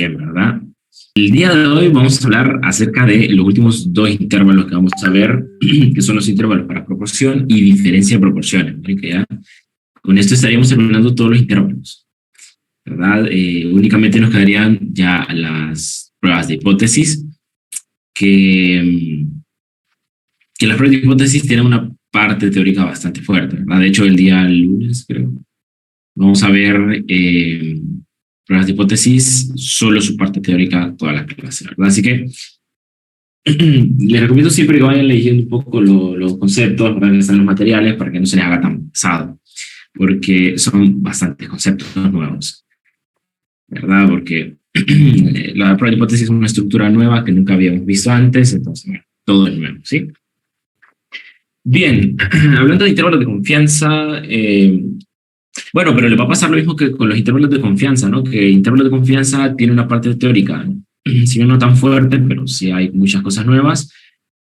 Bien, ¿verdad? El día de hoy vamos a hablar acerca de los últimos dos intervalos que vamos a ver, que son los intervalos para proporción y diferencia de proporciones. ¿Vale? Que ya con esto estaríamos terminando todos los intervalos, ¿verdad? Únicamente nos quedarían ya las pruebas de hipótesis, que, que las pruebas de hipótesis tienen una parte teórica bastante fuerte, ¿verdad? De hecho, el día lunes, creo, vamos a ver pruebas de hipótesis, solo su parte teórica, toda la clase, ¿verdad? Así que les recomiendo siempre que vayan leyendo un poco los conceptos, ¿verdad? Que están en los materiales, para que no se les haga tan pesado, porque son bastantes conceptos nuevos, ¿verdad? Porque la prueba de hipótesis es una estructura nueva que nunca habíamos visto antes, entonces, bueno, todo es nuevo, ¿sí? Bien, hablando de intervalos de confianza, bueno, pero le va a pasar lo mismo que con los intervalos de confianza, ¿no? Que intervalos de confianza tiene una parte teórica, ¿no? Si bien no tan fuerte, pero sí hay muchas cosas nuevas.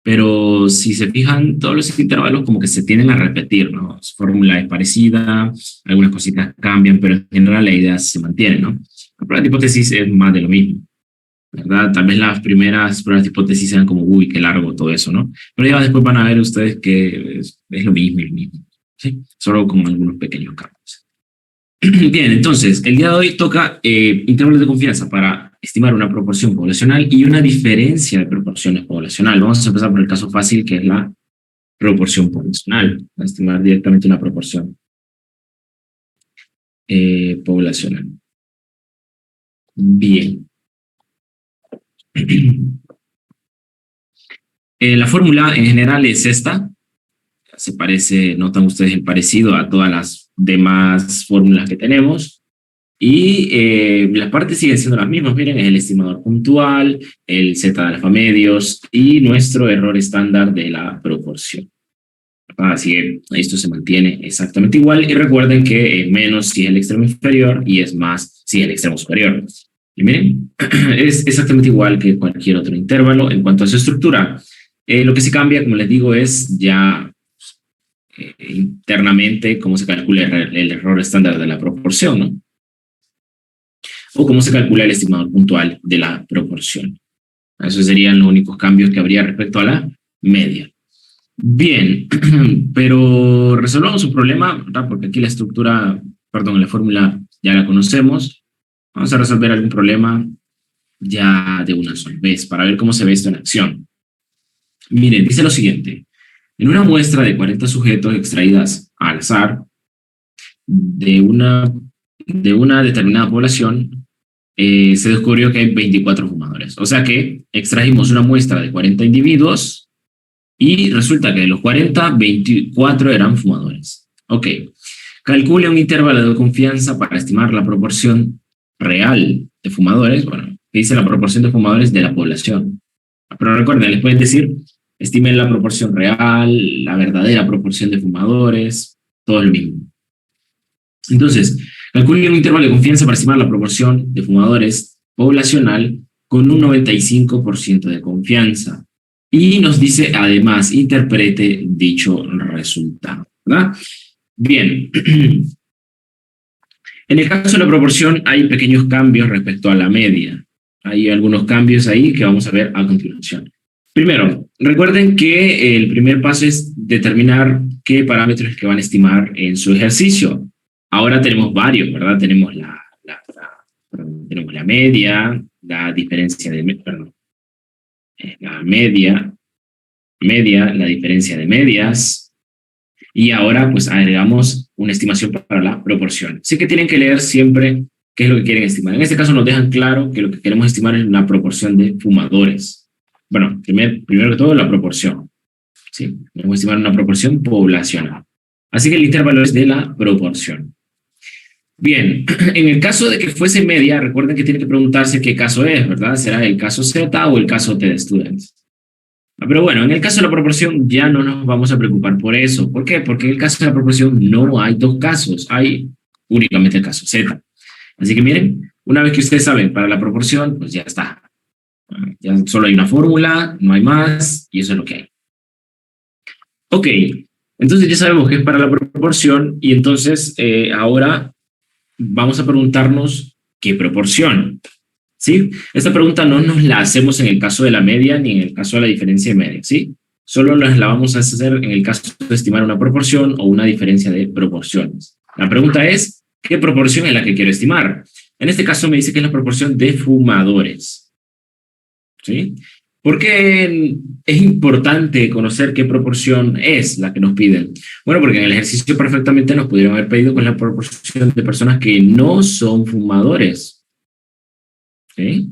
Pero si se fijan, todos los intervalos como que se tienden a repetir, ¿no? Su fórmula es parecida, algunas cositas cambian, pero en general la idea se mantiene, ¿no? La prueba de hipótesis es más de lo mismo, ¿verdad? Tal vez las primeras pruebas de hipótesis sean como, uy, qué largo todo eso, ¿no? Pero ya después van a ver ustedes que es lo mismo y lo mismo, ¿sí? Solo con algunos pequeños cambios. Bien, entonces, el día de hoy toca intervalos de confianza para estimar una proporción poblacional y una diferencia de proporciones poblacional. Vamos a empezar por el caso fácil, que es la proporción poblacional, a estimar directamente una proporción poblacional. Bien. La fórmula en general es esta. Se parece, notan ustedes el parecido a todas las demás fórmulas que tenemos. Y las partes siguen siendo las mismas, miren, es el estimador puntual, el Z de alfa medios y nuestro error estándar de la proporción. Así que esto se mantiene exactamente igual y recuerden que menos si es el extremo inferior y es más si es el extremo superior. Y miren, es exactamente igual que cualquier otro intervalo en cuanto a su estructura. Lo que sí cambia, como les digo, es ya internamente cómo se calcula el error estándar de la proporción, ¿no? O cómo se calcula el estimador puntual de la proporción. Esos serían los únicos cambios que habría respecto a la media. Bien, pero resolvamos un problema, ¿verdad? Porque aquí la estructura, perdón, la fórmula ya la conocemos. Vamos a resolver algún problema ya de una sola vez para ver cómo se ve esto en acción. Miren, dice lo siguiente. En una muestra de 40 sujetos extraídas al azar de una determinada población, se descubrió que hay 24 fumadores. O sea que extrajimos una muestra de 40 individuos y resulta que de los 40, 24 eran fumadores. Ok. Calcule un intervalo de confianza para estimar la proporción real de fumadores. Bueno, que dice la proporción de fumadores de la población. Pero recuerden, les pueden decir, estimen la proporción real, la verdadera proporción de fumadores, todo lo mismo. Entonces, calcule un intervalo de confianza para estimar la proporción de fumadores poblacional con un 95% de confianza. Y nos dice, además, interprete dicho resultado, ¿verdad? Bien. En el caso de la proporción hay pequeños cambios respecto a la media. Hay algunos cambios ahí que vamos a ver a continuación. Primero, recuerden que el primer paso es determinar qué parámetros que van a estimar en su ejercicio. Ahora tenemos varios, ¿verdad? Tenemos tenemos la media, la diferencia de, perdón, la media, la diferencia de medias, y ahora pues agregamos una estimación para la proporción. Así que tienen que leer siempre qué es lo que quieren estimar. En este caso nos dejan claro que lo que queremos estimar es una proporción de fumadores. Bueno, primero que todo la proporción. ¿Sí? Queremos estimar una proporción poblacional. Así que el intervalo es de la proporción. Bien, en el caso de que fuese media, recuerden que tienen que preguntarse qué caso es, ¿verdad? ¿Será el caso Z o el caso T de students? Pero bueno, en el caso de la proporción ya no nos vamos a preocupar por eso. ¿Por qué? Porque en el caso de la proporción no hay dos casos, hay únicamente el caso Z. Así que miren, una vez que ustedes saben para la proporción, pues ya está. Ya solo hay una fórmula, no hay más, y eso es lo que hay. Ok, entonces ya sabemos que es para la proporción, y entonces ahora vamos a preguntarnos qué proporción. ¿sí? Esta pregunta no nos la hacemos en el caso de la media ni en el caso de la diferencia de media, ¿sí? Solo la vamos a hacer en el caso de estimar una proporción o una diferencia de proporciones. La pregunta es, ¿qué proporción es la que quiero estimar? En este caso me dice que es la proporción de fumadores, ¿sí? ¿Por qué es importante conocer qué proporción es la que nos piden? Bueno, porque en el ejercicio perfectamente nos pudieron haber pedido con la proporción de personas que no son fumadores, ¿sí?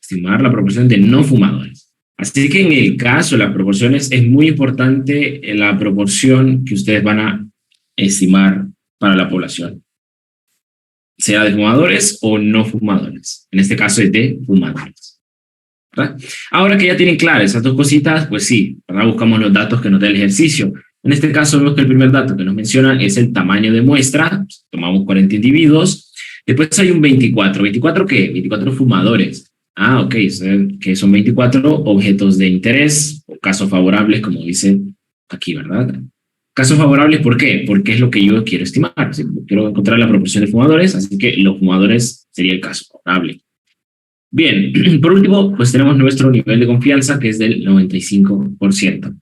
Estimar la proporción de no fumadores. Así que en el caso de las proporciones es muy importante la proporción que ustedes van a estimar para la población, sea de fumadores o no fumadores. En este caso es de fumadores, ¿verdad? Ahora que ya tienen claras esas dos cositas, pues sí, ¿verdad? Buscamos los datos que nos da el ejercicio. En este caso vemos que el primer dato que nos mencionan es el tamaño de muestra. Tomamos 40 individuos. Después hay un 24. ¿24 qué? 24 fumadores. Ah, ok, que son 24 objetos de interés o casos favorables, como dice aquí, ¿verdad? Casos favorables, ¿por qué? Porque es lo que yo quiero estimar. ¿Sí? Quiero encontrar la proporción de fumadores, así que los fumadores sería el caso favorable. Bien, por último, pues tenemos nuestro nivel de confianza, que es del 95%.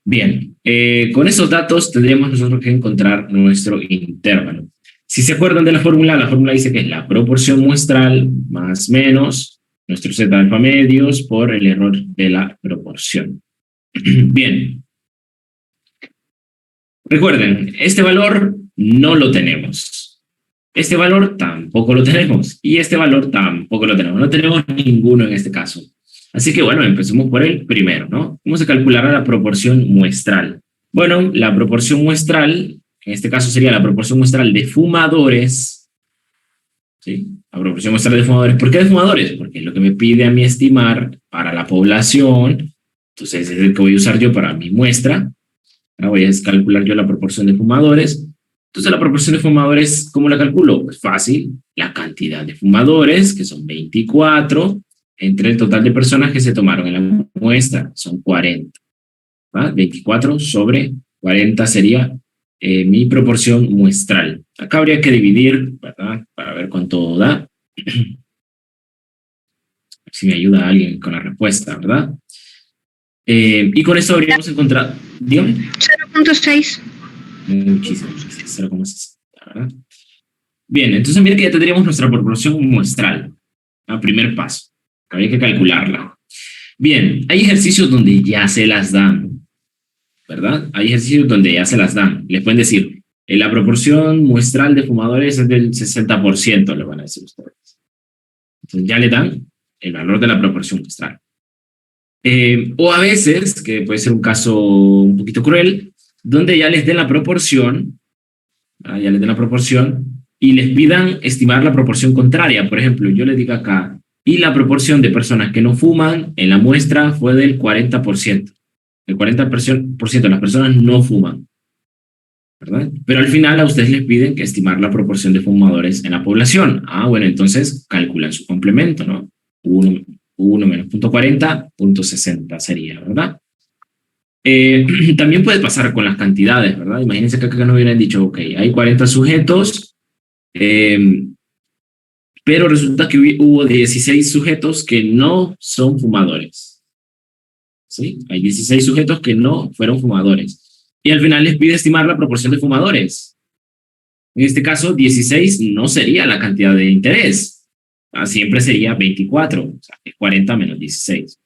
Bien, con esos datos tendríamos nosotros que encontrar nuestro intervalo. Si se acuerdan de la fórmula dice que es la proporción muestral más menos nuestro Z alfa medios por el error de la proporción. Bien. Recuerden, este valor no lo tenemos. Este valor tampoco lo tenemos. Y este valor tampoco lo tenemos. No tenemos ninguno en este caso. Así que bueno, empecemos por el primero, ¿no? ¿Cómo se calculará la proporción muestral? Bueno, la proporción muestral, en este caso sería la proporción muestral de fumadores, ¿sí? La proporción muestral de fumadores. ¿Por qué de fumadores? Porque es lo que me pide a mí estimar para la población. Entonces es el que voy a usar yo para mi muestra. Ahora voy a calcular yo la proporción de fumadores. Entonces la proporción de fumadores, ¿cómo la calculo? Pues fácil, la cantidad de fumadores, que son 24, entre el total de personas que se tomaron en la muestra, son 40. ¿Va? 24 sobre 40 sería mi proporción muestral. Acá habría que dividir, ¿verdad? Para ver cuánto da. A ver si me ayuda alguien con la respuesta, ¿verdad? Y con esto habríamos encontrado... Dígame. 0.6. Muchísimo, 0,60, ¿verdad? Bien, entonces mira que ya tendríamos nuestra proporción muestral. El primer paso. Habría que calcularla. Bien, hay ejercicios donde ya se las dan, ¿verdad? Hay ejercicios donde ya se las dan. Les pueden decir, la proporción muestral de fumadores es del 60%, le van a decir ustedes. Entonces ya le dan el valor de la proporción muestral. O a veces, que puede ser un caso un poquito cruel, donde ya les den la proporción, ya les den la proporción, y les pidan estimar la proporción contraria. Por ejemplo, yo les digo acá, y la proporción de personas que no fuman en la muestra fue del 40%. El 40% de las personas no fuman, ¿verdad? Pero al final a ustedes les piden que estimar la proporción de fumadores en la población. Ah, bueno, entonces calculan su complemento, ¿no? 1 menos 0.40, 0.60 sería, ¿verdad? También puede pasar con las cantidades, ¿verdad? Imagínense que acá no hubieran dicho, ok, hay 40 sujetos, pero resulta que hubo 16 sujetos que no son fumadores. ¿Sí? Hay 16 sujetos que no fueron fumadores. Y al final les pide estimar la proporción de fumadores. En este caso, 16 no sería la cantidad de interés. Siempre sería 24, o sea, 40 menos 16.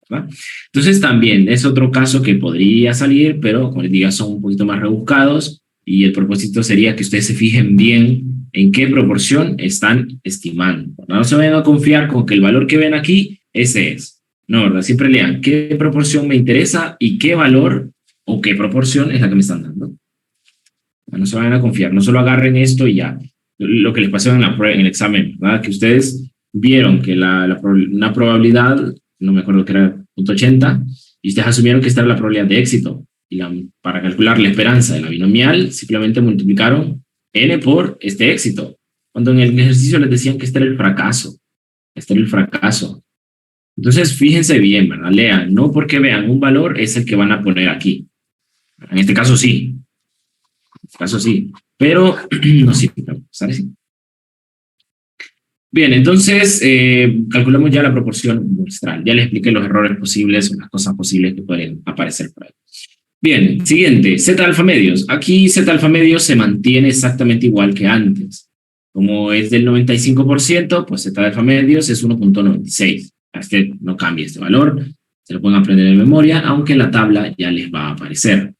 ¿Verdad? Entonces también es otro caso que podría salir, pero como les digo, son un poquito más rebuscados y el propósito sería que ustedes se fijen bien en qué proporción están estimando. No se vayan a confiar con que el valor que ven aquí, ese es. No, ¿verdad? Siempre lean qué proporción me interesa y qué valor o qué proporción es la que me están dando. No se vayan a confiar, no solo agarren esto y ya. Lo que les pasó en el examen, ¿verdad? Que ustedes vieron que una probabilidad, no me acuerdo que era 0.80, y ustedes asumieron que esta era la probabilidad de éxito. Y para calcular la esperanza de la binomial, simplemente multiplicaron n por este éxito. Cuando en el ejercicio les decían que este era el fracaso. Este era el fracaso. Entonces, fíjense bien, ¿verdad? Lean, no porque vean un valor es el que van a poner aquí. En este caso sí. En este caso sí. Pero no siempre. ¿Sale? Sí. Bien, entonces calculamos ya la proporción muestral. Ya les expliqué los errores posibles o las cosas posibles que pueden aparecer por ahí. Bien, siguiente, Z alfa medios. Aquí Z alfa medios se mantiene exactamente igual que antes. Como es del 95%, pues Z alfa medios es 1.96. Este no cambia este valor, se lo pueden aprender en memoria, aunque en la tabla ya les va a aparecer.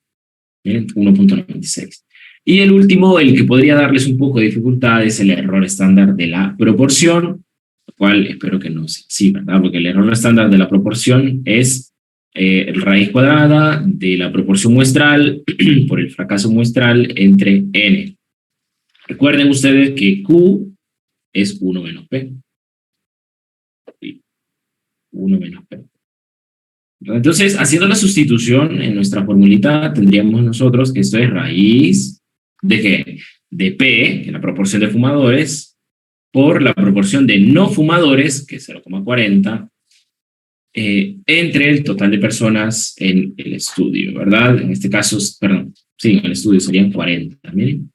1.96. Y el último, el que podría darles un poco de dificultad, es el error estándar de la proporción, lo cual espero que no sea así, ¿verdad? Porque el error estándar de la proporción es raíz cuadrada de la proporción muestral por el fracaso muestral entre n. Recuerden ustedes que Q es 1 menos P. 1 menos P. Entonces, haciendo la sustitución en nuestra formulita, tendríamos nosotros que esto es raíz de ¿qué? De P, que es la proporción de fumadores, por la proporción de no fumadores, que es 0,40, entre el total de personas en el estudio, ¿verdad? En este caso, perdón, sí, en el estudio serían 40, miren.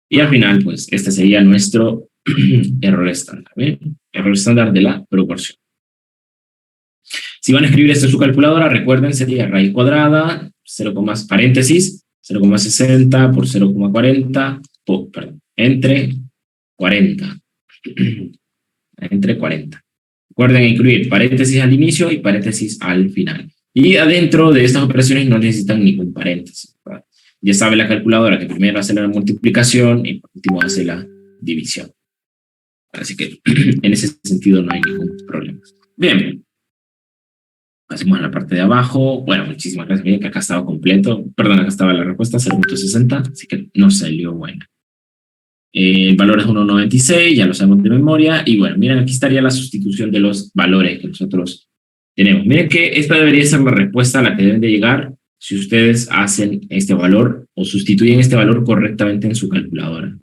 Y al final, pues, este sería nuestro error estándar, ¿bien? Error estándar de la proporción. Si van a escribir esto en su calculadora, recuerden, sería raíz cuadrada, 0, paréntesis, 0,60 por 0,40, perdón, entre 40. Entre 40. Recuerden incluir paréntesis al inicio y paréntesis al final. Y adentro de estas operaciones no necesitan ningún paréntesis, ¿verdad? Ya sabe la calculadora que primero hace la multiplicación y por último hace la división. Así que en ese sentido no hay ningún problema. Bien. Pasemos a la parte de abajo. Bueno, muchísimas gracias. Miren que acá estaba completo. Perdón, acá estaba la respuesta, 0.60, así que no salió buena. El valor es 1.96, ya lo sabemos de memoria. Y bueno, miren, aquí estaría la sustitución de los valores que nosotros tenemos. Miren que esta debería ser la respuesta a la que deben de llegar si ustedes hacen este valor o sustituyen este valor correctamente en su calculadora.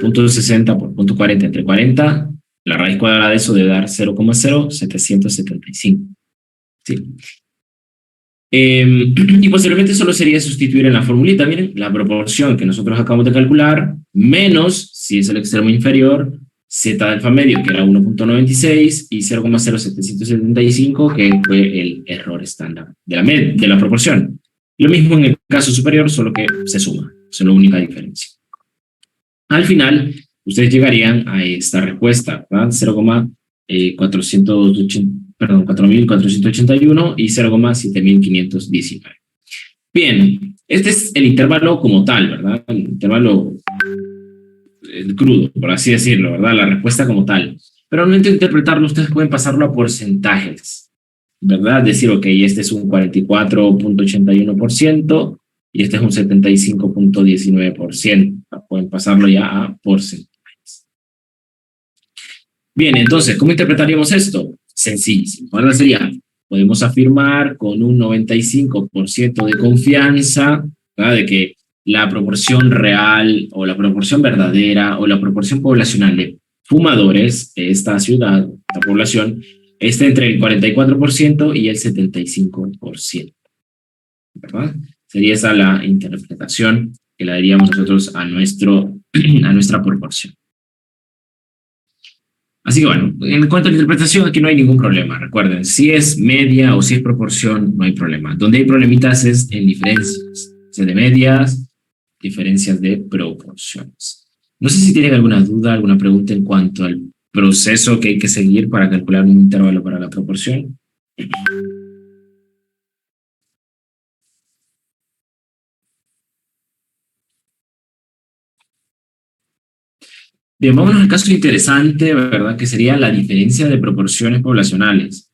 Punto 60 por punto 40 entre 40, la raíz cuadrada de eso debe dar 0,0775. Sí. Y posteriormente solo sería sustituir en la formulita, miren, la proporción que nosotros acabamos de calcular, menos, si es el extremo inferior, Z alfa medio, que era 1.96, y 0,0775, que fue el error estándar de la proporción. Lo mismo en el caso superior, solo que se suma, esa es la única diferencia. Al final, ustedes llegarían a esta respuesta, ¿verdad? 4.481 y 0,7519. Bien, este es el intervalo como tal, ¿verdad? El intervalo crudo, por así decirlo, ¿verdad? La respuesta como tal. Pero al momento de interpretarlo, ustedes pueden pasarlo a porcentajes, ¿verdad? Decir, ok, este es un 44.81% y este es un 75.19%. Pueden pasarlo ya a porcentajes. Bien, entonces, ¿cómo interpretaríamos esto? Sencillísimo. Ahora sería, podemos afirmar con un 95% de confianza, ¿verdad? De que la proporción real o la proporción verdadera o la proporción poblacional de fumadores de esta ciudad, esta población, está entre el 44% y el 75%. ¿Verdad? Sería esa la interpretación que le daríamos nosotros a nuestra proporción. Así que bueno, en cuanto a la interpretación, aquí no hay ningún problema. Recuerden, si es media o si es proporción, no hay problema. Donde hay problemitas es en diferencias. De medias, diferencias de proporciones. No sé si tienen alguna duda, alguna pregunta en cuanto al proceso que hay que seguir para calcular un intervalo para la proporción. Bien, vámonos al caso interesante, ¿verdad? Que sería la diferencia de proporciones poblacionales.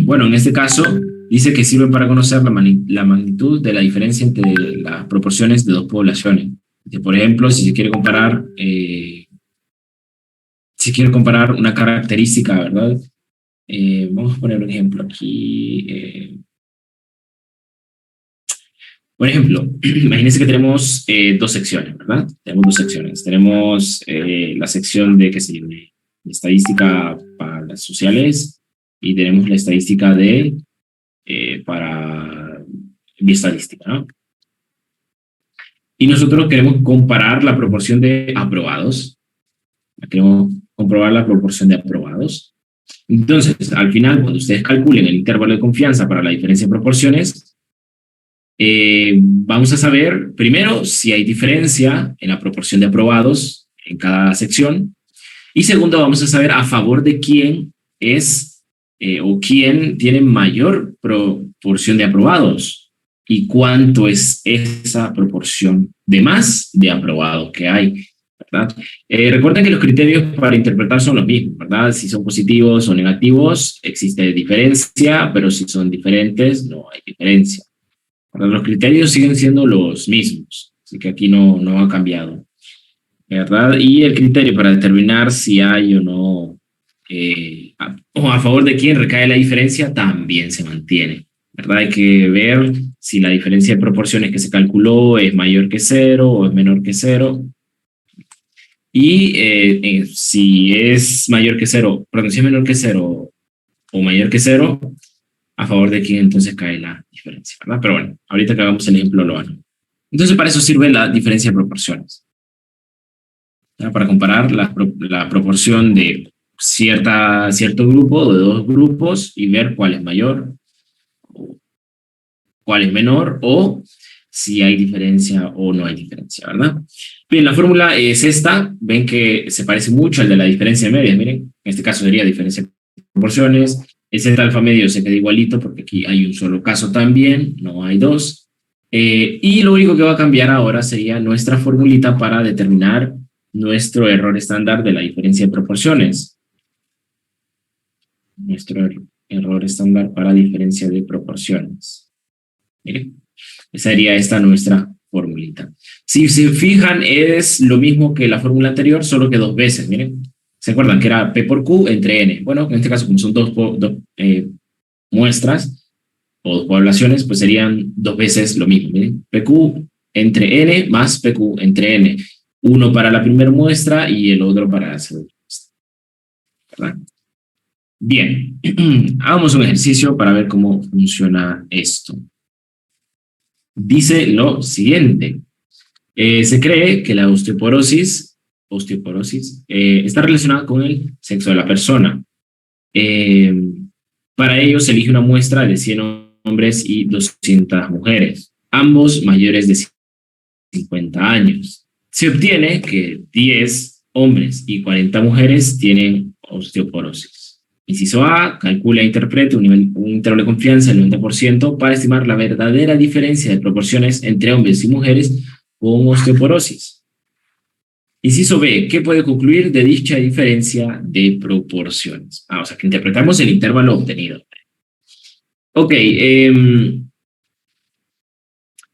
Bueno, en este caso dice que sirve para conocer la magnitud de la diferencia entre las proporciones de dos poblaciones. Por ejemplo, si se quiere comparar, una característica, ¿verdad? Vamos a poner un ejemplo aquí. Por ejemplo, imagínense que tenemos dos secciones, ¿verdad? Tenemos dos secciones. Tenemos la sección de, qué sé yo, de estadística para las sociales y tenemos la estadística para bioestadística, ¿no? y nosotros queremos comparar la proporción de aprobados. Queremos comprobar la proporción de aprobados. Entonces, al final, cuando ustedes calculen el intervalo de confianza para la diferencia de proporciones, vamos a saber, primero, si hay diferencia en la proporción de aprobados en cada sección, y segundo, vamos a saber a favor de quién es o quién tiene mayor proporción de aprobados y cuánto es esa proporción de más de aprobados que hay, ¿verdad? Recuerden que los criterios para interpretar son los mismos, ¿verdad? Si son positivos o negativos, existe diferencia, pero si son diferentes, no hay diferencia. Los criterios siguen siendo los mismos, así que aquí no ha cambiado, ¿verdad? Y el criterio para determinar si hay o no, o a favor de quién recae la diferencia, también se mantiene, ¿verdad? Hay que ver si la diferencia de proporciones que se calculó es mayor que cero o es menor que cero. Y si es mayor que cero, perdón, si es menor que cero o mayor que cero, a favor de quién entonces cae la diferencia, ¿verdad? Pero bueno, ahorita que hagamos el ejemplo lo hago. Entonces para eso sirve la diferencia de proporciones, ¿verdad? Para comparar la proporción de cierto grupo o de dos grupos y ver cuál es mayor, cuál es menor, o si hay diferencia o no hay diferencia, ¿verdad? Bien, la fórmula es esta. Ven que se parece mucho al de la diferencia de medias. Miren, en este caso sería diferencia de proporciones. El Z alfa medio se queda igualito porque aquí hay un solo caso también, no hay dos. Y lo único que va a cambiar ahora sería nuestra formulita para determinar nuestro error estándar de la diferencia de proporciones. Nuestro error estándar para diferencia de proporciones. Miren, esa sería esta nuestra formulita. Si se fijan, es lo mismo que la fórmula anterior, solo que dos veces. Miren, ¿se acuerdan que era P por Q entre N? Bueno, en este caso, como son dos muestras o dos poblaciones, pues serían dos veces lo mismo. Miren, PQ entre N más PQ entre N. Uno para la primera muestra y el otro para la segunda muestra, ¿verdad? Bien, hagamos un ejercicio para ver cómo funciona esto. Dice lo siguiente. Se cree que la osteoporosis está relacionada con el sexo de la persona. Para ello se elige una muestra de 100 hombres y 200 mujeres, ambos mayores de 50 años. Se obtiene que 10 hombres y 40 mujeres tienen osteoporosis. Inciso A, calcula e interprete un intervalo de confianza del 90% para estimar la verdadera diferencia de proporciones entre hombres y mujeres con osteoporosis. Inciso B, ¿qué puede concluir de dicha diferencia de proporciones? O sea, que interpretamos el intervalo obtenido. Ok,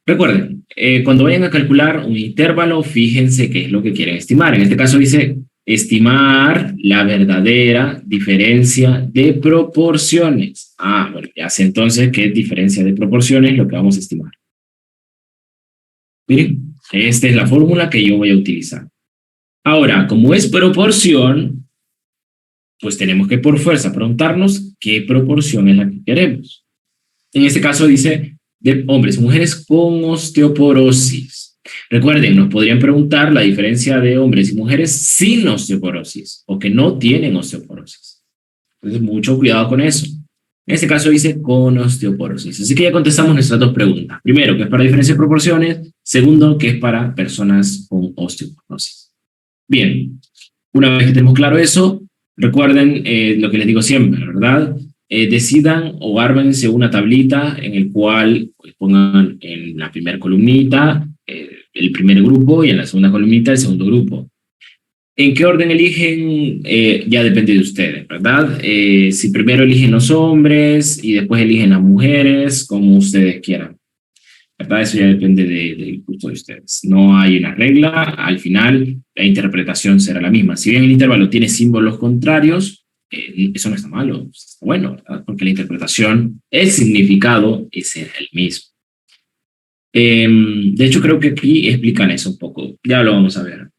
recuerden, cuando vayan a calcular un intervalo, fíjense qué es lo que quieren estimar. En este caso dice estimar la verdadera diferencia de proporciones. Bueno, ya sé entonces qué diferencia de proporciones lo que vamos a estimar. Miren, esta es la fórmula que yo voy a utilizar. Ahora, como es proporción, pues tenemos que por fuerza preguntarnos qué proporción es la que queremos. En este caso dice de hombres y mujeres con osteoporosis. Recuerden, nos podrían preguntar la diferencia de hombres y mujeres sin osteoporosis o que no tienen osteoporosis. Entonces, mucho cuidado con eso. En este caso dice con osteoporosis. Así que ya contestamos nuestras dos preguntas. Primero, que es para diferencia de proporciones. Segundo, que es para personas con osteoporosis. Bien, una vez que tenemos claro eso, recuerden lo que les digo siempre, ¿verdad? Decidan o ármense una tablita en el cual pues, pongan en la primera columnita el primer grupo y en la segunda columnita el segundo grupo. ¿En qué orden eligen? Ya depende de ustedes, ¿verdad? Si primero eligen los hombres y después eligen las mujeres, como ustedes quieran, ¿verdad? Eso ya depende del gusto de ustedes. No hay una regla, al final la interpretación será la misma. Si bien el intervalo tiene símbolos contrarios, eso no está malo, está bueno, ¿verdad? Porque la interpretación, el significado es el mismo. De hecho, creo que aquí explican eso un poco. Ya lo vamos a ver.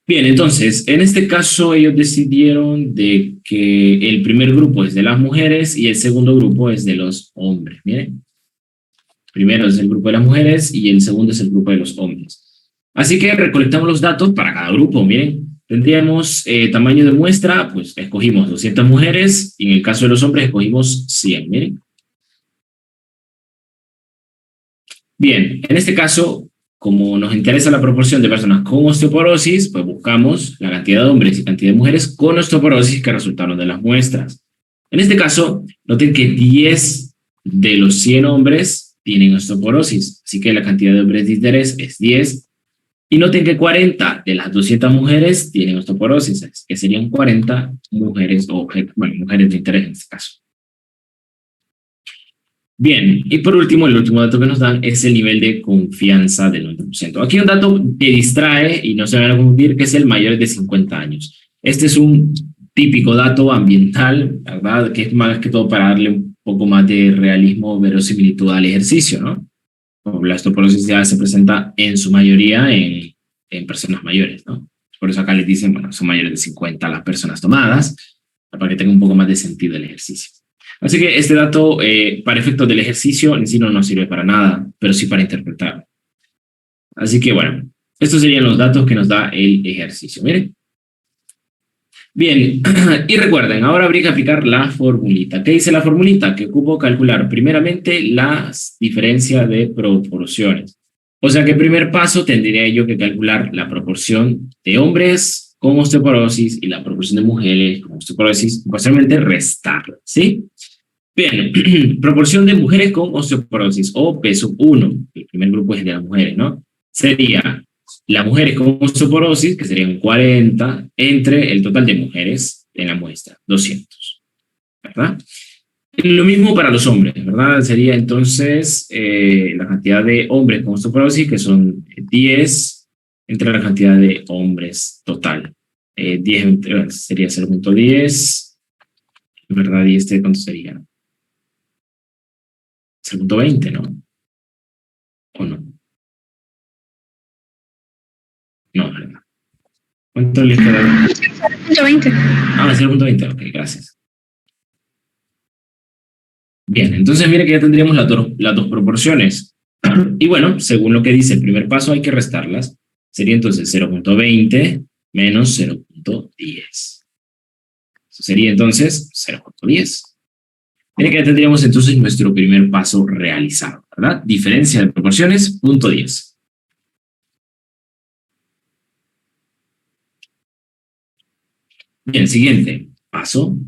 Bien, entonces, en este caso ellos decidieron de que el primer grupo es de las mujeres y el segundo grupo es de los hombres. Miren, primero es el grupo de las mujeres y el segundo es el grupo de los hombres. Así que recolectamos los datos para cada grupo. Miren, tendríamos tamaño de muestra, pues escogimos 200 mujeres y en el caso de los hombres escogimos 100. Miren. Bien, en este caso, como nos interesa la proporción de personas con osteoporosis, pues buscamos la cantidad de hombres y cantidad de mujeres con osteoporosis que resultaron de las muestras. En este caso, noten que 10 de los 100 hombres tienen osteoporosis, así que la cantidad de hombres de interés es 10. Y noten que 40 de las 200 mujeres tienen osteoporosis, que serían 40 mujeres, mujeres de interés en este caso. Bien, y por último, el último dato que nos dan es el nivel de confianza del 90%. Aquí un dato que distrae y no se van a confundir, que es el mayor de 50 años. Este es un típico dato ambiental, ¿verdad? Que es más que todo para darle un poco más de realismo o verosimilitud al ejercicio, ¿no? La osteoporosis ya se presenta en su mayoría en personas mayores, ¿no? Por eso acá les dicen, bueno, son mayores de 50 las personas tomadas, para que tenga un poco más de sentido el ejercicio. Así que este dato, para efectos del ejercicio, en sí no nos sirve para nada, pero sí para interpretar. Así que, bueno, estos serían los datos que nos da el ejercicio. Miren. Bien, y recuerden, ahora habría que aplicar la formulita. ¿Qué dice la formulita? Que ocupo calcular primeramente las diferencias de proporciones. O sea que el primer paso tendría yo que calcular la proporción de hombres con osteoporosis y la proporción de mujeres con osteoporosis, y posteriormente restarla, ¿sí? Bien, proporción de mujeres con osteoporosis o P1, el primer grupo es de las mujeres, ¿no? Sería las mujeres con osteoporosis, que serían 40, entre el total de mujeres en la muestra, 200, ¿verdad? Lo mismo para los hombres, ¿verdad? Sería entonces la cantidad de hombres con osteoporosis, que son 10, entre la cantidad de hombres total. 10 sería 0.10, ¿verdad? ¿Y este cuánto sería? 0.20, ¿no? ¿O no? No, ¿verdad? ¿Cuánto les queda? 0.20. Ah, 0.20, ok, gracias. Bien, entonces mire que ya tendríamos las dos proporciones. Y bueno, según lo que dice el primer paso, hay que restarlas. Sería entonces 0.20 menos 0.10. Eso sería entonces 0.10. Mire que ya tendríamos entonces nuestro primer paso realizado, ¿verdad? Diferencia de proporciones, 0.10. Bien, siguiente paso,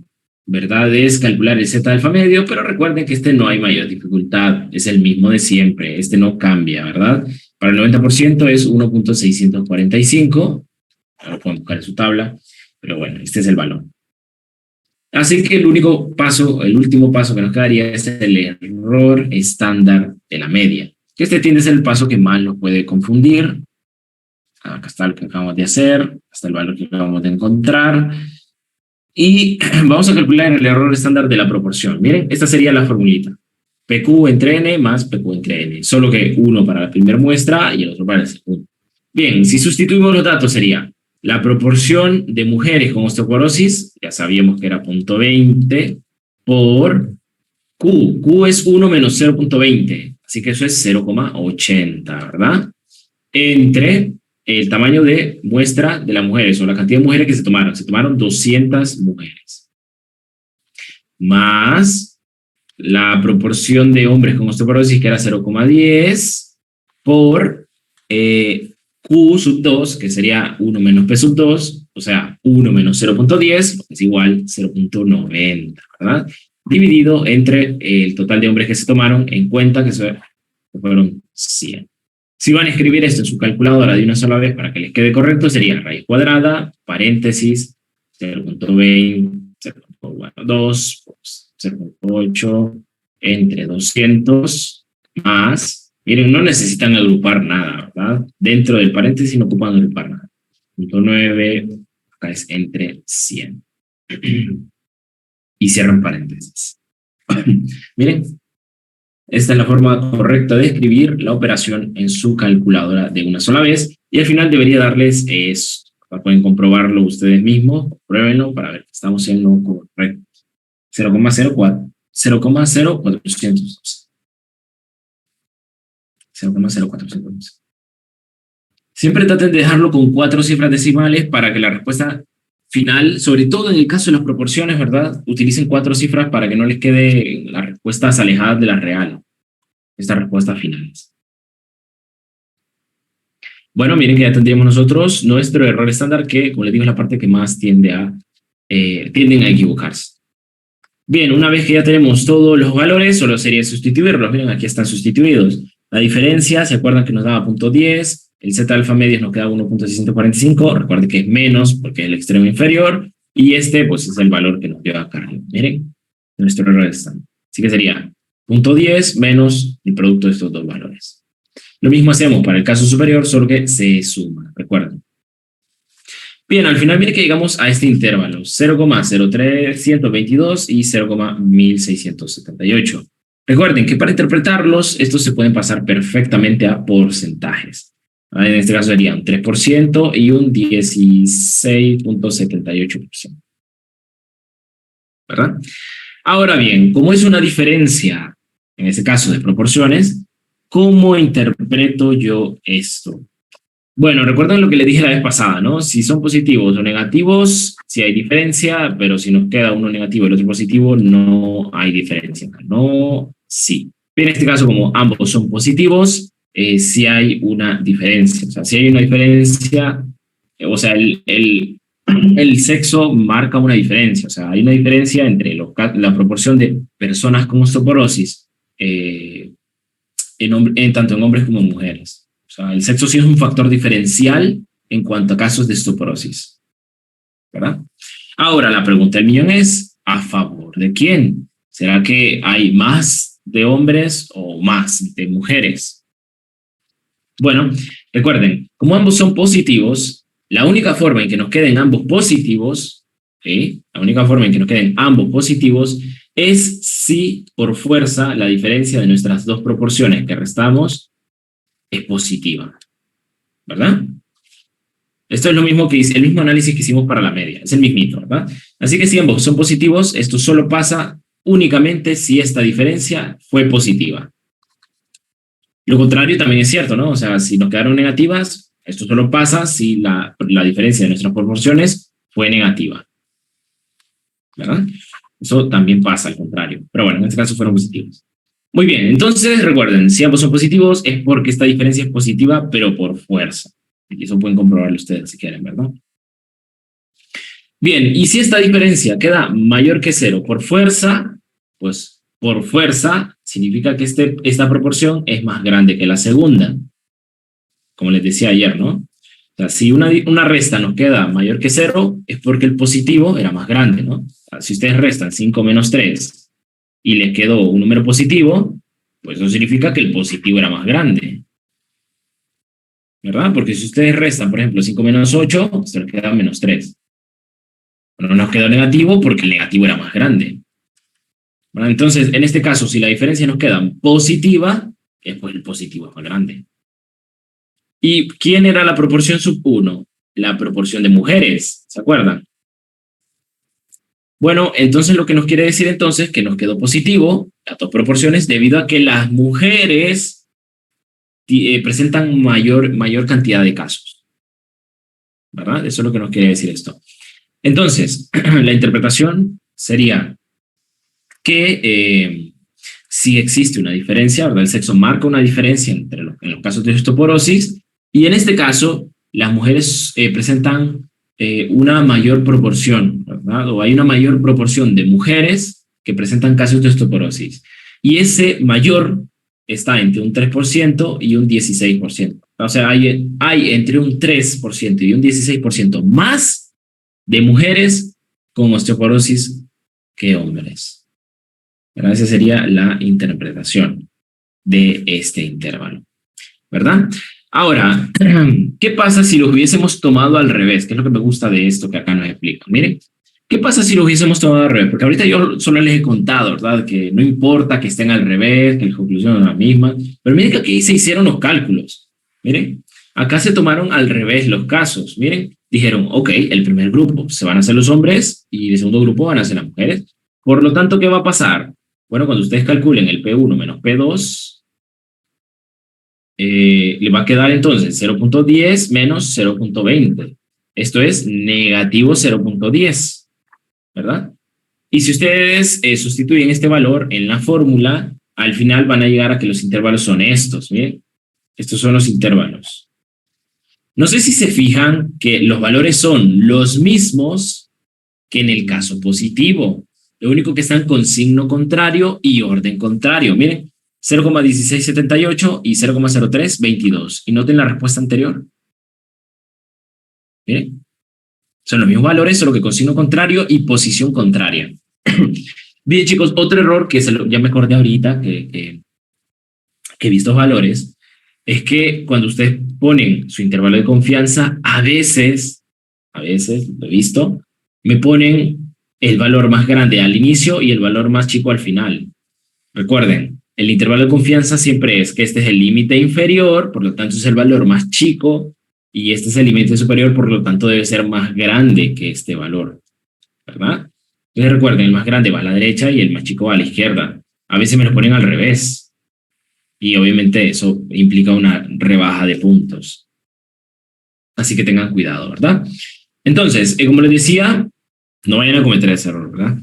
¿verdad? Es calcular el z alfa medio, pero recuerden que este no hay mayor dificultad, es el mismo de siempre, este no cambia, ¿verdad? Para el 90% es 1.645, ahora lo pueden buscar en su tabla, pero bueno, este es el valor. Así que el único paso, el último paso que nos quedaría es el error estándar de la media, que este tiende a ser el paso que más nos puede confundir. Acá está lo que acabamos de hacer, hasta el valor que acabamos de encontrar. Y vamos a calcular el error estándar de la proporción. Miren, esta sería la formulita. PQ entre N más PQ entre N. Solo que uno para la primera muestra y el otro para el segundo. Bien, si sustituimos los datos sería la proporción de mujeres con osteoporosis, ya sabíamos que era 0.20, por Q. Q es 1 menos 0.20, así que eso es 0.80, ¿verdad? Entre el tamaño de muestra de las mujeres o la cantidad de mujeres que se tomaron. Se tomaron 200 mujeres. Más la proporción de hombres con osteoporosis, que era 0.10, por Q sub 2, que sería 1 menos P sub 2, o sea, 1 menos 0.10, es igual 0.90, ¿verdad? Dividido entre el total de hombres que se tomaron en cuenta, que fueron 100. Si van a escribir esto en su calculadora de una sola vez para que les quede correcto, sería raíz cuadrada, paréntesis, 0.20, 0.2, 0.8, entre 200, más, miren, no necesitan agrupar nada, ¿verdad? Dentro del paréntesis no ocupan agrupar nada. 0.9, acá es entre 100. Y cierran paréntesis. Miren, esta es la forma correcta de escribir la operación en su calculadora de una sola vez. Y al final debería darles eso. Pueden comprobarlo ustedes mismos. Pruébenlo para ver que estamos en lo correcto. 0,04. 0,0412. 0,0411. Siempre traten de dejarlo con 4 cifras decimales para que la respuesta final, sobre todo en el caso de las proporciones, ¿verdad? Utilicen 4 cifras para que no les quede las respuestas alejadas de la real. Estas respuestas finales. Bueno, miren que ya tendríamos nosotros nuestro error estándar que, como les digo, es la parte que más tienden a equivocarse. Bien, una vez que ya tenemos todos los valores, solo sería sustituirlos. Miren, aquí están sustituidos. La diferencia, ¿se acuerdan que nos daba .10? El Z alfa medios nos queda 1.645. Recuerden que es menos porque es el extremo inferior. Y este, pues, es el valor que nos dio acá. Miren, nuestro error estándar. Así que sería .10 menos el producto de estos dos valores. Lo mismo hacemos para el caso superior, solo que se suma, recuerden. Bien, al final miren que llegamos a este intervalo, 0,0322 y 0,1678. Recuerden que para interpretarlos, estos se pueden pasar perfectamente a porcentajes. En este caso sería un 3% y un 16.78%. ¿Verdad? Ahora bien, como es una diferencia, en este caso de proporciones, ¿cómo interpreto yo esto? Bueno, recuerden lo que les dije la vez pasada, ¿no? Si son positivos o negativos, sí hay diferencia, pero si nos queda uno negativo y el otro positivo, no hay diferencia. No, sí. En este caso, como ambos son positivos, sí hay una diferencia. O sea, si hay una diferencia, o sea, el sexo marca una diferencia. O sea, hay una diferencia entre la proporción de personas con osteoporosis tanto en hombres como en mujeres. O sea, el sexo sí es un factor diferencial en cuanto a casos de osteoporosis. ¿Verdad? Ahora, la pregunta del millón es, ¿a favor de quién? ¿Será que hay más de hombres o más de mujeres? Bueno, recuerden, como ambos son positivos, la única forma en que nos queden ambos positivos, ¿sí? La única forma en que nos queden ambos positivos es si por fuerza la diferencia de nuestras dos proporciones que restamos es positiva, ¿verdad? Esto es lo mismo que el mismo análisis que hicimos para la media, es el mismito, ¿verdad? Así que si ambos son positivos, esto solo pasa únicamente si esta diferencia fue positiva. Lo contrario también es cierto, ¿no? O sea, si nos quedaron negativas, esto solo pasa si la diferencia de nuestras proporciones fue negativa, ¿verdad? Eso también pasa al contrario. Pero bueno, en este caso fueron positivos. Muy bien, entonces recuerden, si ambos son positivos es porque esta diferencia es positiva, pero por fuerza. Y eso pueden comprobarlo ustedes si quieren, ¿verdad? Bien, y si esta diferencia queda mayor que 0 por fuerza, pues por fuerza significa que esta proporción es más grande que la segunda. Como les decía ayer, ¿no? O sea, si una resta nos queda mayor que 0, es porque el positivo era más grande, ¿no? O sea, si ustedes restan 5 menos 3 y les quedó un número positivo, pues eso significa que el positivo era más grande. ¿Verdad? Porque si ustedes restan, por ejemplo, 5 menos 8, se les queda menos 3. Bueno, nos quedó negativo porque el negativo era más grande. Bueno, entonces, en este caso, si la diferencia nos queda positiva, pues el positivo es más grande. ¿Y quién era la proporción sub 1? La proporción de mujeres, ¿se acuerdan? Bueno, entonces lo que nos quiere decir entonces que nos quedó positivo las dos proporciones debido a que las mujeres presentan mayor cantidad de casos. ¿Verdad? Eso es lo que nos quiere decir esto. Entonces, la interpretación sería que si existe una diferencia, ¿verdad? El sexo marca una diferencia en los casos de osteoporosis y en este caso las mujeres presentan una mayor proporción, ¿verdad? O hay una mayor proporción de mujeres que presentan casos de osteoporosis. Y ese mayor está entre un 3% y un 16%. O sea, hay entre un 3% y un 16% más de mujeres con osteoporosis que hombres. ¿Verdad? Esa sería la interpretación de este intervalo, ¿verdad? Ahora, ¿qué pasa si lo hubiésemos tomado al revés? ¿Qué es lo que me gusta de esto que acá nos explica? Miren, ¿qué pasa si lo hubiésemos tomado al revés? Porque ahorita yo solo les he contado, ¿verdad? Que no importa que estén al revés, que la conclusión es la misma. Pero miren que aquí se hicieron los cálculos. Miren, acá se tomaron al revés los casos. Miren, dijeron, ok, el primer grupo se van a hacer los hombres y el segundo grupo van a ser las mujeres. Por lo tanto, ¿qué va a pasar? Bueno, cuando ustedes calculen el P1 menos P2, le va a quedar entonces 0.10 menos 0.20. Esto es negativo 0.10, ¿verdad? Y si ustedes sustituyen este valor en la fórmula, al final van a llegar a que los intervalos son estos. Miren, estos son los intervalos. No sé si se fijan que los valores son los mismos que en el caso positivo. Lo único que están con signo contrario y orden contrario. Miren, 0,1678 y 0,0322. Y noten la respuesta anterior. Miren, son los mismos valores, solo que con signo contrario y posición contraria. Bien, chicos, otro error que ya me acordé ahorita que he visto valores es que cuando ustedes ponen su intervalo de confianza, a veces, lo he visto, me ponen el valor más grande al inicio y el valor más chico al final. Recuerden, el intervalo de confianza siempre es que este es el límite inferior, por lo tanto es el valor más chico, y este es el límite superior, por lo tanto debe ser más grande que este valor, ¿verdad? Entonces recuerden, el más grande va a la derecha y el más chico va a la izquierda. A veces me lo ponen al revés, y obviamente eso implica una rebaja de puntos. Así que tengan cuidado, ¿verdad? Entonces, como les decía, no vayan a cometer ese error, ¿verdad?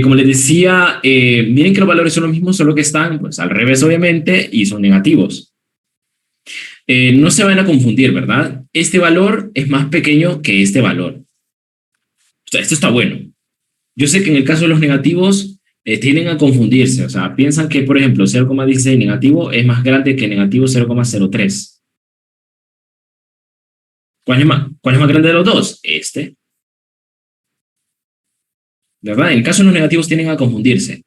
Como les decía, miren que los valores son los mismos, solo que están pues, al revés, obviamente, y son negativos. No se van a confundir, ¿verdad? Este valor es más pequeño que este valor. O sea, esto está bueno. Yo sé que en el caso de los negativos tienden a confundirse. O sea, piensan que, por ejemplo, 0,16 negativo es más grande que negativo 0,03. ¿Cuál es más grande de los dos? Este. ¿Verdad? En el caso de los negativos tienden a confundirse.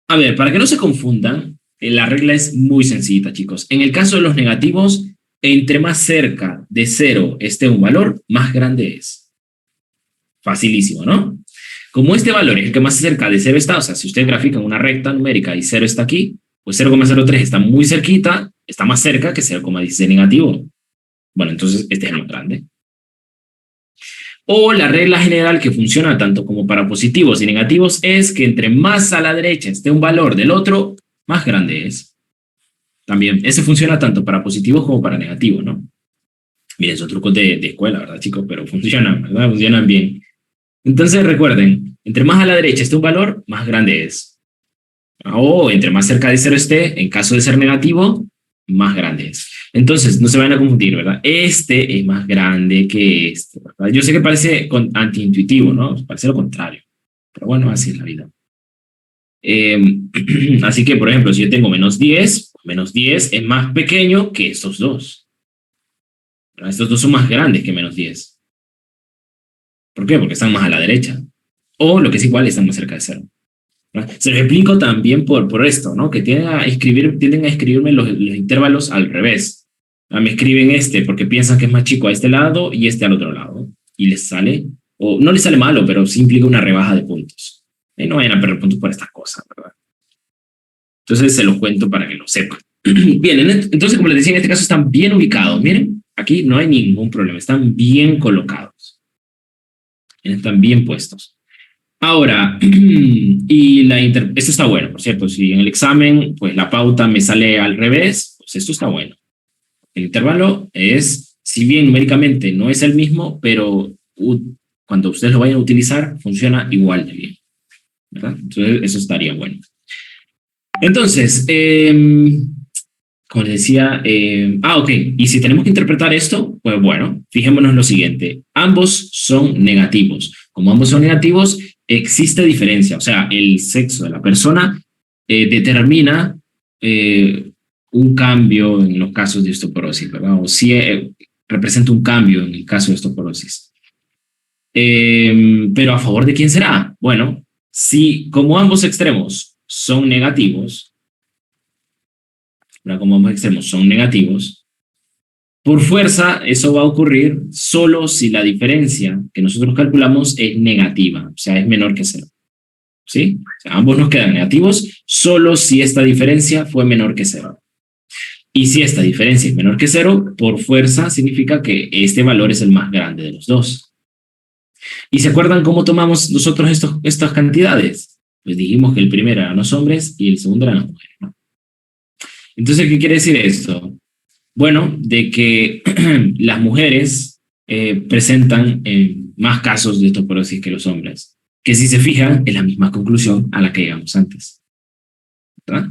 A ver, para que no se confundan, la regla es muy sencilla, chicos. En el caso de los negativos, entre más cerca de 0 esté un valor, más grande es. Facilísimo, ¿no? Como este valor es el que más cerca de 0 está, o sea, si ustedes grafican una recta numérica y 0 está aquí, pues 0,03 está muy cerquita, está más cerca que 0,16 negativo. Bueno, entonces este es el más grande. O la regla general que funciona tanto como para positivos y negativos es que entre más a la derecha esté un valor del otro, más grande es. También, ese funciona tanto para positivos como para negativos, ¿no? Miren, son trucos de escuela, ¿verdad, chicos? Pero funcionan, ¿verdad? Funcionan bien. Entonces, recuerden, entre más a la derecha esté un valor, más grande es. O entre más cerca de 0 esté, en caso de ser negativo, más grande es. Entonces, no se vayan a confundir, ¿verdad? Este es más grande que este, ¿verdad? Yo sé que parece antiintuitivo, ¿no? Parece lo contrario. Pero bueno, así es la vida. Así que, por ejemplo, si yo tengo menos 10 es más pequeño que estos dos. ¿Verdad? Estos dos son más grandes que menos 10. ¿Por qué? Porque están más a la derecha. O lo que es igual, están más cerca de 0. ¿Verdad? Se lo explico también por esto, ¿no? Que tienden a escribirme los intervalos al revés. Me escriben este porque piensan que es más chico a este lado y este al otro lado. Y les sale, o no les sale malo, pero sí implica una rebaja de puntos. No vayan a perder puntos por estas cosas, ¿verdad? Entonces se los cuento para que lo sepan. Bien, entonces como les decía, en este caso están bien ubicados. Miren, aquí no hay ningún problema, están bien colocados. Están bien puestos. Ahora, esto está bueno, por cierto, si en el examen pues la pauta me sale al revés, pues esto está bueno. El intervalo es, si bien numéricamente no es el mismo, pero cuando ustedes lo vayan a utilizar, funciona igual de bien, ¿verdad? Entonces, eso estaría bueno. Entonces, como les decía, ok, y si tenemos que interpretar esto, pues bueno, fijémonos en lo siguiente, ambos son negativos. Como ambos son negativos, existe diferencia, o sea, el sexo de la persona determina un cambio en los casos de osteoporosis, ¿verdad? O si representa un cambio en el caso de osteoporosis. Pero ¿a favor de quién será? Bueno, si como ambos extremos son negativos, ¿verdad? Como ambos extremos son negativos, por fuerza eso va a ocurrir solo si la diferencia que nosotros calculamos es negativa, o sea, es menor que 0. ¿Sí? O sea, ambos nos quedan negativos solo si esta diferencia fue menor que 0. Y si esta diferencia es menor que 0, por fuerza significa que este valor es el más grande de los dos. ¿Y se acuerdan cómo tomamos nosotros estas cantidades? Pues dijimos que el primero eran los hombres y el segundo eran las mujeres, ¿no? Entonces, ¿qué quiere decir esto? Bueno, de que las mujeres presentan más casos de osteoporosis que los hombres, que si se fijan es la misma conclusión a la que llegamos antes, ¿verdad?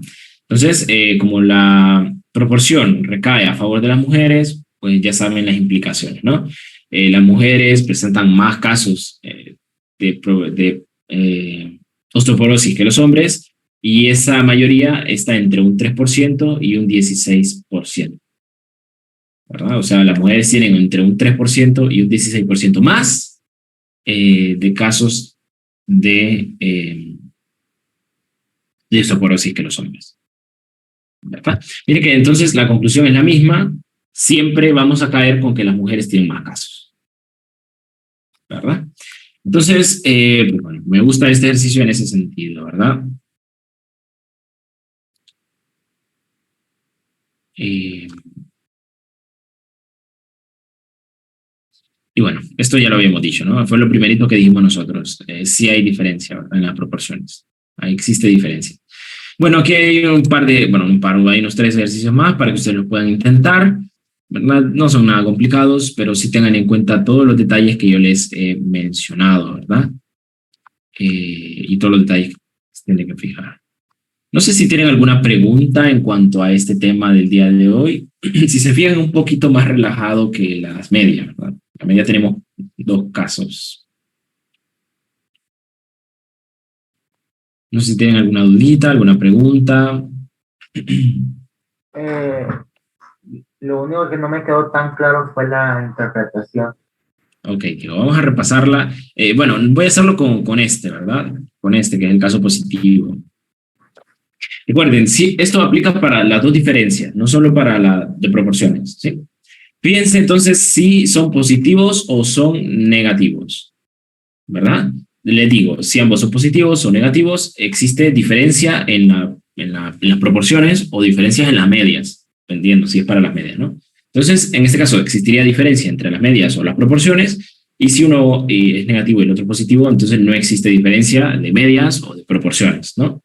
Entonces, como la proporción recae a favor de las mujeres, pues ya saben las implicaciones, ¿no? Las mujeres presentan más casos de osteoporosis que los hombres, y esa mayoría está entre un 3% y un 16%. ¿Verdad? O sea, las mujeres tienen entre un 3% y un 16% más de casos de osteoporosis que los hombres. ¿Verdad? Mire que entonces la conclusión es la misma, siempre vamos a caer con que las mujeres tienen más casos. ¿Verdad? Entonces, pues bueno, me gusta este ejercicio en ese sentido, ¿verdad? Y bueno, esto ya lo habíamos dicho, ¿no? Fue lo primerito que dijimos nosotros. Sí hay diferencia, ¿verdad? En las proporciones. Ahí existe diferencia. Bueno, aquí hay hay unos 3 ejercicios más para que ustedes lo puedan intentar, ¿verdad? No son nada complicados, pero sí tengan en cuenta todos los detalles que yo les he mencionado, ¿verdad? Y todos los detalles que se tienen que fijar. No sé si tienen alguna pregunta en cuanto a este tema del día de hoy. Si se fijan, un poquito más relajado que las medias, ¿verdad? La media tenemos 2 casos. No sé si tienen alguna dudita, alguna pregunta. Lo único que no me quedó tan claro fue la interpretación. Ok, vamos a repasarla. Bueno, voy a hacerlo con este, ¿verdad? Con este, que es el caso positivo. Recuerden, sí, esto aplica para las 2 diferencias, no solo para la de proporciones, ¿sí? Fíjense entonces si son positivos o son negativos, ¿verdad? Les digo, si ambos son positivos o negativos, existe diferencia en las proporciones o diferencias en las medias, dependiendo si es para las medias, ¿no? Entonces, en este caso, existiría diferencia entre las medias o las proporciones, y si uno es negativo y el otro positivo, entonces no existe diferencia de medias o de proporciones, ¿no?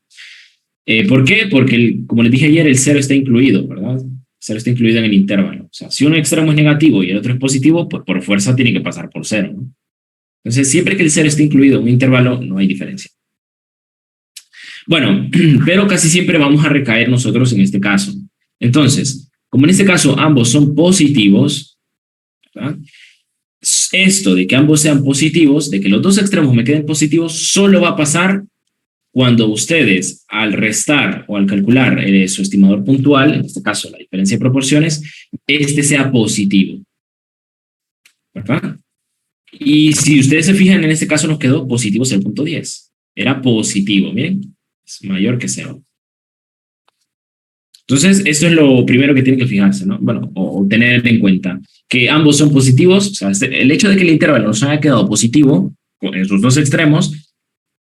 ¿Por qué? Porque, como les dije ayer, el cero está incluido, ¿verdad? El cero está incluido en el intervalo. O sea, si un extremo es negativo y el otro es positivo, pues por fuerza tiene que pasar por cero, ¿no? Entonces, siempre que el cero esté incluido en un intervalo, no hay diferencia. Bueno, pero casi siempre vamos a recaer nosotros en este caso. Entonces, como en este caso ambos son positivos, ¿verdad? Esto de que ambos sean positivos, de que los 2 extremos me queden positivos, solo va a pasar cuando ustedes, al restar o al calcular su estimador puntual, en este caso la diferencia de proporciones, este sea positivo, ¿verdad? Y si ustedes se fijan, en este caso nos quedó positivo 0.10. Era positivo, miren, es mayor que 0. Entonces, esto es lo primero que tienen que fijarse, ¿no? Bueno, o tener en cuenta que ambos son positivos. O sea, el hecho de que el intervalo nos haya quedado positivo en sus 2 extremos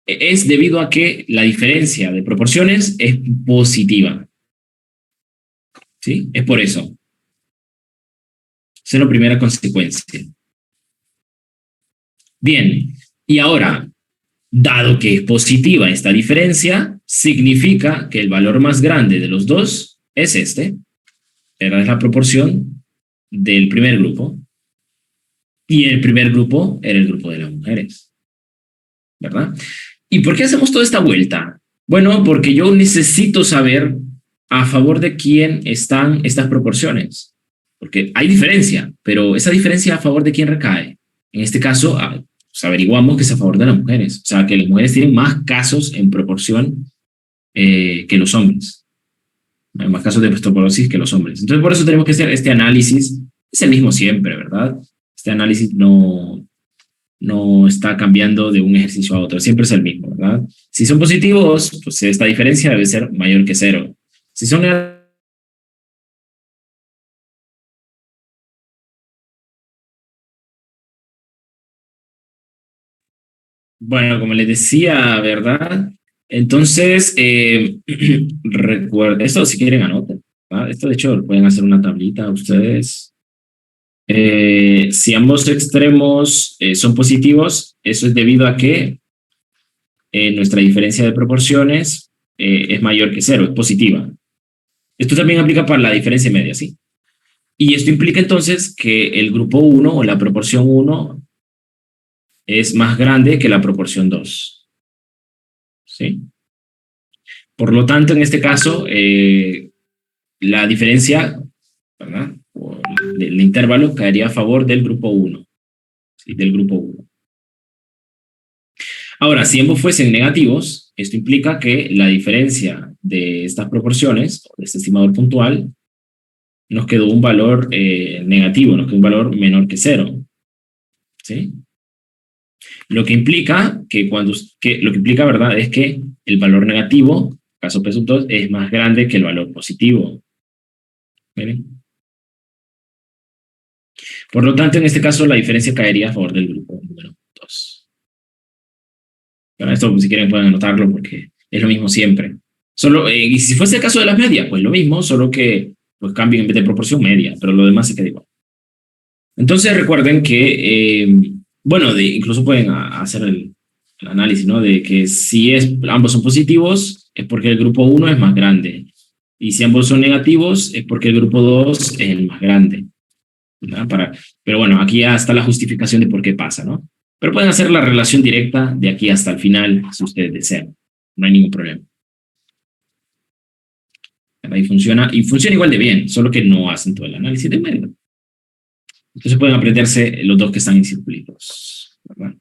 es debido a que la diferencia de proporciones es positiva. ¿Sí? Es por eso. Esa es la primera consecuencia. Bien, y ahora, dado que es positiva esta diferencia, significa que el valor más grande de los 2 es este. Era la proporción del primer grupo. Y el primer grupo era el grupo de las mujeres. ¿Verdad? ¿Y por qué hacemos toda esta vuelta? Bueno, porque yo necesito saber a favor de quién están estas proporciones. Porque hay diferencia, pero esa diferencia a favor de quién recae. En este caso, pues averiguamos que es a favor de las mujeres. O sea, que las mujeres tienen más casos en proporción que los hombres. Hay más casos de osteoporosis que los hombres. Entonces, por eso tenemos que hacer este análisis. Es el mismo siempre, ¿verdad? Este análisis no está cambiando de un ejercicio a otro, siempre es el mismo, ¿verdad? Si son positivos, pues esta diferencia debe ser mayor que 0. Si son negativos, bueno, como les decía, ¿verdad? Entonces, recuerden, esto si quieren anoten, ¿verdad? Esto de hecho pueden hacer una tablita ustedes. Si ambos extremos son positivos, eso es debido a que nuestra diferencia de proporciones es mayor que 0, es positiva. Esto también aplica para la diferencia media, ¿sí? Y esto implica entonces que el grupo 1 o la proporción 1 es más grande que la proporción 2. ¿Sí? Por lo tanto, en este caso, la diferencia, ¿verdad? O el intervalo caería a favor del grupo 1. ¿Sí? Del grupo 1. Ahora, si ambos fuesen negativos, esto implica que la diferencia de estas proporciones, o de este estimador puntual, nos quedó un valor negativo, nos quedó un valor menor que 0. ¿Sí? Lo que implica lo que implica, ¿verdad?, es que el valor negativo, caso P2, es más grande que el valor positivo. ¿Miren? Por lo tanto, en este caso, la diferencia caería a favor del grupo número 2. Bueno, esto, si quieren, pueden anotarlo porque es lo mismo siempre. Solo, y si fuese el caso de las medias, pues lo mismo, solo que pues cambien en vez de proporción media, pero lo demás se queda igual. Entonces recuerden que, bueno, incluso pueden hacer el análisis, ¿no? De que si ambos son positivos, es porque el grupo 1 es más grande. Y si ambos son negativos, es porque el grupo 2 es el más grande. Pero bueno, aquí ya está la justificación de por qué pasa, ¿no? Pero pueden hacer la relación directa de aquí hasta el final, si ustedes desean. No hay ningún problema. Y funciona igual de bien, solo que no hacen todo el análisis de medio. Entonces pueden aprenderse los dos que están en circulitos, ¿verdad?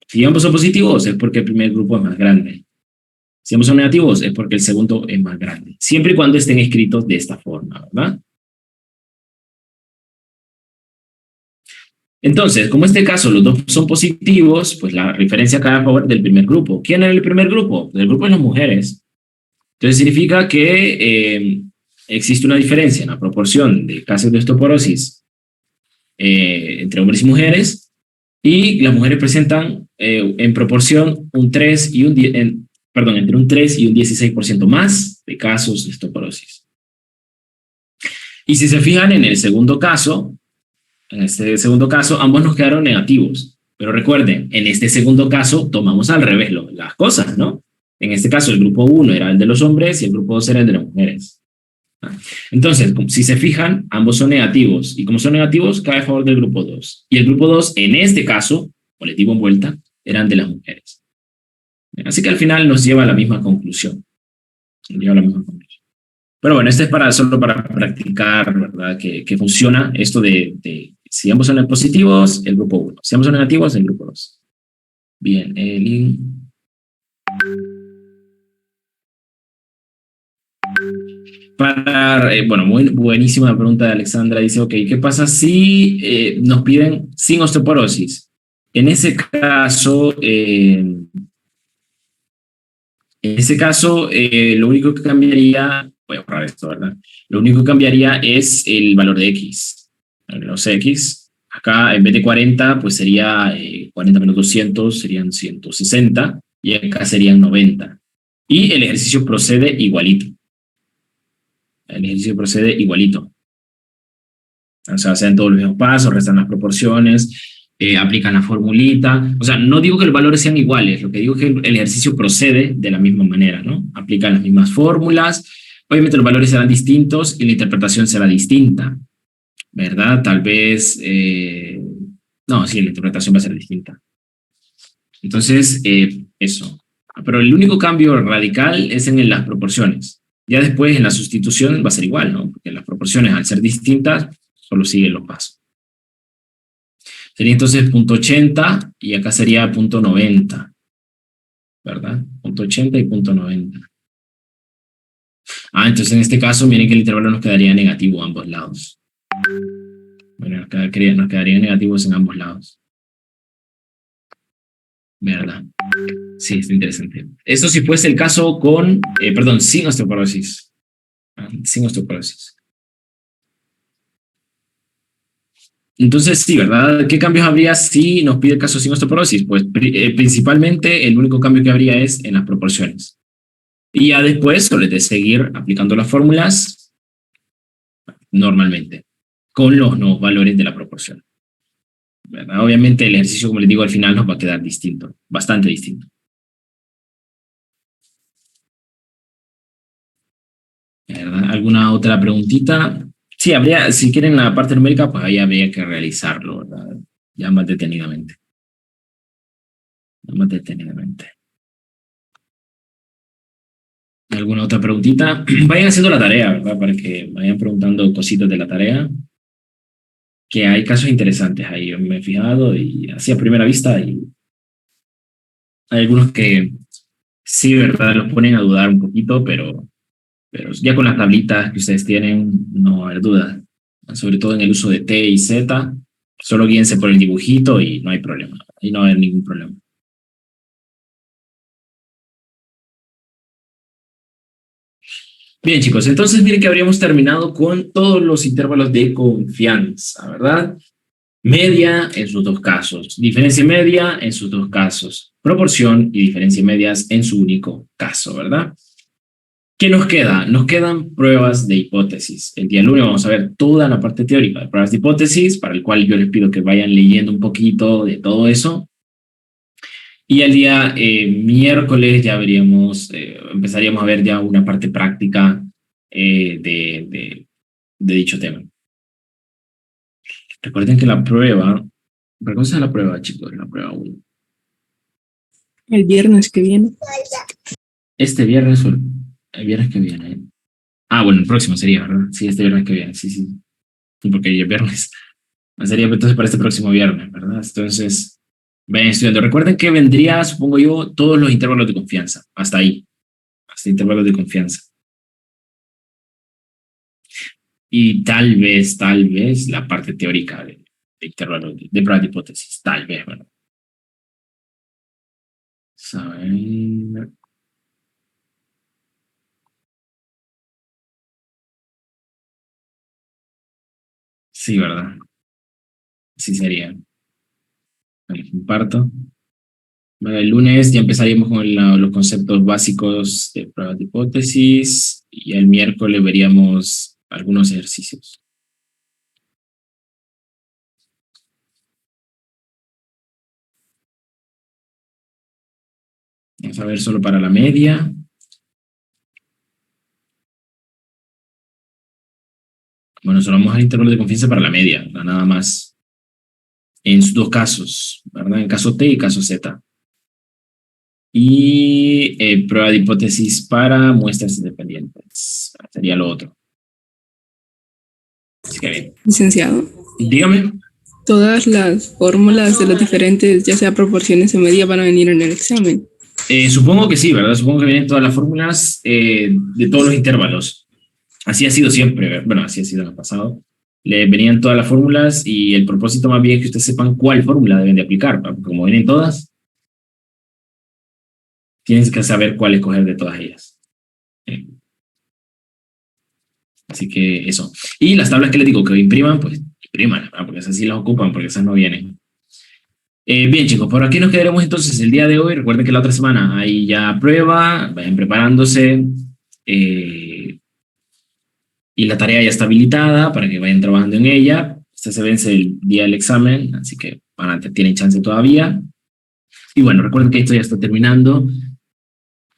Si ambos son positivos, es porque el primer grupo es más grande. Si ambos son negativos, es porque el segundo es más grande. Siempre y cuando estén escritos de esta forma, ¿verdad? Entonces, como en este caso los dos son positivos, pues la referencia cae a favor del primer grupo. ¿Quién era el primer grupo? El grupo de las mujeres. Entonces significa que existe una diferencia en la proporción de casos de osteoporosis entre hombres y mujeres, y las mujeres presentan en proporción un 3 y entre un 3 y un 16% más de casos de osteoporosis. Y si se fijan en el segundo caso, en este segundo caso, ambos nos quedaron negativos. Pero recuerden, en este segundo caso tomamos al revés las cosas, ¿no? En este caso, el grupo 1 era el de los hombres y el grupo 2 era el de las mujeres. Entonces, si se fijan, ambos son negativos. Y como son negativos, cae a favor del grupo 2. Y el grupo 2, en este caso, colectivo en vuelta, eran de las mujeres. Así que al final nos lleva a la misma conclusión. Nos lleva a la misma conclusión. Pero bueno, este es solo para practicar, ¿verdad? Que funciona esto de si ambos son positivos, el grupo 1. Si ambos son negativos, el grupo 2. Bien, Elin. Bueno, buenísima pregunta de Alexandra. Dice, ok, ¿qué pasa si nos piden sin osteoporosis? En ese caso, lo único que cambiaría, voy a borrar esto, ¿verdad? Lo único que cambiaría es el valor de X. Los X, acá en vez de 40, pues sería 40 menos 200, serían 160, y acá serían 90. Y el ejercicio procede igualito. El ejercicio procede igualito. O sea, hacen todos los mismos pasos, restan las proporciones, aplican la formulita. O sea, no digo que los valores sean iguales, lo que digo es que el ejercicio procede de la misma manera, ¿no? Aplican las mismas fórmulas. Obviamente los valores serán distintos y la interpretación será distinta, ¿verdad? Tal vez, no, sí, la interpretación va a ser distinta. Entonces, eso. Pero el único cambio radical es en las proporciones. Ya después en la sustitución va a ser igual, ¿no? Porque las proporciones, al ser distintas, solo siguen los pasos. Sería entonces punto 80 y acá sería punto 90, ¿verdad? Punto 80 y punto 90. Entonces en este caso, miren que el intervalo nos quedaría negativo a ambos lados. Bueno, nos quedarían negativos en ambos lados. ¿Verdad? Sí, está interesante. Esto si fuese el caso sin osteoporosis. Sin osteoporosis. Entonces, sí, ¿verdad? ¿Qué cambios habría si nos pide el caso sin osteoporosis? Pues principalmente el único cambio que habría es en las proporciones. Y ya después, solo es de seguir aplicando las fórmulas normalmente, con los nuevos valores de la proporción. ¿Verdad? Obviamente el ejercicio, como les digo, al final nos va a quedar distinto, bastante distinto. ¿Verdad? ¿Alguna otra preguntita? Sí, habría, si quieren la parte numérica, pues ahí habría que realizarlo, ¿verdad? Ya más detenidamente. Ya más detenidamente. ¿Alguna otra preguntita? Vayan haciendo la tarea, ¿verdad? Para que vayan preguntando cositas de la tarea. Que hay casos interesantes ahí. Yo me he fijado y así a primera vista y hay algunos que sí, ¿verdad? Los ponen a dudar un poquito, pero ya con las tablitas que ustedes tienen, no va a haber duda. Sobre todo en el uso de T y Z, solo guíense por el dibujito y no hay problema. Ahí no va a haber ningún problema. Bien, chicos, entonces miren que habríamos terminado con todos los intervalos de confianza, ¿verdad? Media en sus dos casos, diferencia media en sus dos casos, proporción y diferencia medias en su único caso, ¿verdad? ¿Qué nos queda? Nos quedan pruebas de hipótesis. El día lunes vamos a ver toda la parte teórica de pruebas de hipótesis, para el cual yo les pido que vayan leyendo un poquito de todo eso. Y el día miércoles ya veríamos, empezaríamos a ver ya una parte práctica de dicho tema. Recuerden que la prueba, ¿cuándo es la prueba, chicos? La prueba 1. El viernes que viene. Este viernes o el viernes que viene. Ah, bueno, el próximo sería, ¿verdad? Sí, este viernes que viene, sí, sí. Sí, porque ya es viernes. Sería entonces para este próximo viernes, ¿verdad? Entonces, vayan estudiando. Recuerden que vendría, supongo yo, todos los intervalos de confianza. Hasta ahí. Hasta intervalos de confianza. Y tal vez, la parte teórica de intervalos de pruebas de hipótesis. Tal vez, ¿verdad? Saber. Sí, ¿verdad? Sí sería. Vale, comparto. Bueno, el lunes ya empezaríamos con los conceptos básicos de pruebas de hipótesis y el miércoles veríamos algunos ejercicios. Vamos a ver solo para la media. Bueno, solo vamos al intervalo de confianza para la media, nada más. En sus dos casos, ¿verdad? En caso T y caso Z. Y prueba de hipótesis para muestras independientes. Sería lo otro. Así que bien. Licenciado, Dígame. todas las fórmulas de las diferentes, ya sea proporciones o media, van a venir en el examen. Supongo que sí, ¿verdad? Supongo que vienen todas las fórmulas de todos los intervalos. Así ha sido siempre, bueno, así ha sido en el pasado. Le venían todas las fórmulas y el propósito más bien es que ustedes sepan cuál fórmula deben de aplicar. Porque como vienen todas, tienes que saber cuál escoger de todas ellas. Así que eso. Y las tablas que les digo que impriman, pues impriman, ¿verdad? Porque esas sí las ocupan, porque esas no vienen. Bien, chicos, por aquí nos quedaremos entonces el día de hoy. Recuerden que la otra semana hay ya prueba, vayan preparándose. Y la tarea ya está habilitada para que vayan trabajando en ella. Este se vence el día del examen, así que tienen chance todavía. Y bueno, recuerden que esto ya está terminando,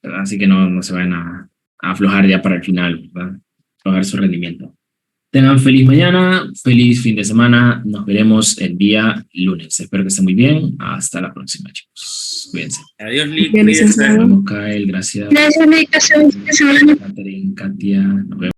¿verdad? Así que no se vayan a aflojar ya para el final, ¿verdad? Aflojar su rendimiento. Tengan feliz mañana, feliz fin de semana. Nos veremos el día lunes. Espero que estén muy bien. Hasta la próxima, chicos. Cuídense. Adiós, Lick. Bien, Cuídense. licenciado. Nos vemos, Kyle. Gracias. Gracias, Nick. Catherine, Katia. Nos vemos.